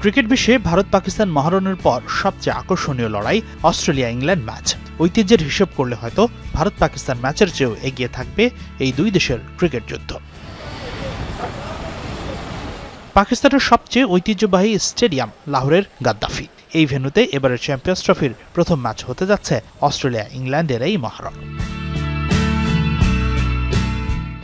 Cricket বিশ্বে ভারত পাকিস্তান মহারণের পর সবচেয়ে আকর্ষণীয় লড়াই অস্ট্রেলিয়া ইংল্যান্ড ম্যাচ। ঐতিহ্যের হিসেব করলে হয়তো ভারত পাকিস্তান ম্যাচের চেয়েও এগিয়ে থাকবে এই দুই দেশের ক্রিকেট যুদ্ধ। পাকিস্তানের সবচেয়ে ঐতিহ্যবাহী স্টেডিয়াম লাহোরের গাদ্দাফি, এই ভেন্যুতে এবারের চ্যাম্পিয়ন্স ট্রফির প্রথম ম্যাচ হতে যাচ্ছে অস্ট্রেলিয়া ইংল্যান্ডের এই মহারণ।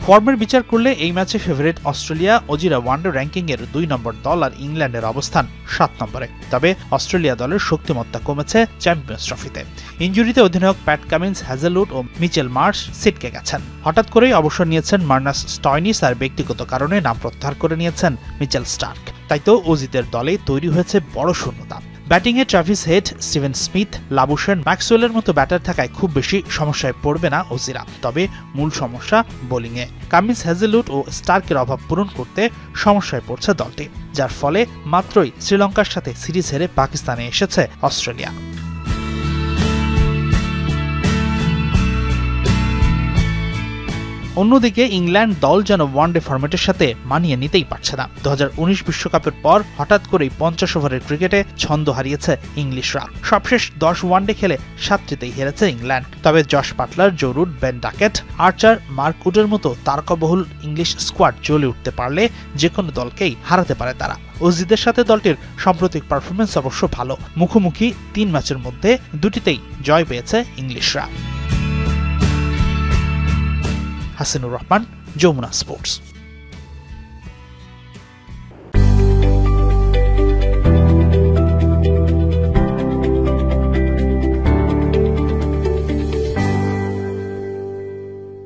ফর্মের বিচার করলে এই ম্যাচে ফেভারিট অস্ট্রেলিয়া অজিরা ওয়ানডে র্যাঙ্কিংয়ের ২ নম্বর দল আর ইংল্যান্ডের অবস্থান ৭ নম্বরে। তবে অস্ট্রেলিয়া দলের শক্তিমত্তা কমেছে চ্যাম্পিয়ন্স ট্রফিতে। ইনজুরিতে অধিনায়ক প্যাট কামিন্স, হ্যাজেলউড ও মিচেল মার্শ ছিটকে গেছেন। হঠাৎ করেই অবসর নিয়েছেন মার্নাস স্টয়নিস আর ব্যক্তিগত কারণে নাম প্রত্যাহার করে নিয়েছেন মিচেল স্টার্ক। তাই তো অজিতের দলে তৈরি হয়েছে বড় শূন্যতা। ব্যাটিংয়ে Travis head, Steven Smith, Labuschagne, ম্যাক্সওয়েলের মতো ব্যাটার থাকায় খুব বেশি সমস্যায় পড়বে না অজিরা। তবে মূল সমস্যা বোলিংয়ে। কামিন্স, হ্যাজেলউড ও স্টার্কের অভাব পূরণ করতে সমস্যায় পড়ছে দলটি, যার ফলে মাত্রই শ্রীলঙ্কার সাথে সিরিজ হেরে পাকিস্তানে এসেছে অস্ট্রেলিয়া। অন্যদিকে ইংল্যান্ড দল যেন ওয়ানডে ফরম্যাটের সাথে মানিয়ে নিতেই পারছে না। ২০১৯ বিশ্বকাপের পর হঠাৎ করেই ৫০ ওভারের ক্রিকেটে ছন্দ হারিয়েছে ইংলিশরা। সবশেষ ১০ ওয়ানডে খেলে ৭টিতেই হেরেছে ইংল্যান্ড। তবে Josh Buttler, Joe Root, Ben Duckett, Archer, Mark উডের মতো তারকাবহুল ইংলিশ স্কোয়াড জ্বলে উঠতে পারলে যে কোনো দলকেই হারাতে পারে তারা। অজিদের সাথে দলটির সাম্প্রতিক পারফরমেন্স অবশ্য ভালো। মুখোমুখি ৩ ম্যাচের মধ্যে ২টিতেই জয় পেয়েছে ইংলিশরা। হাসিনুর রহমান, যমুনা স্পোর্টস।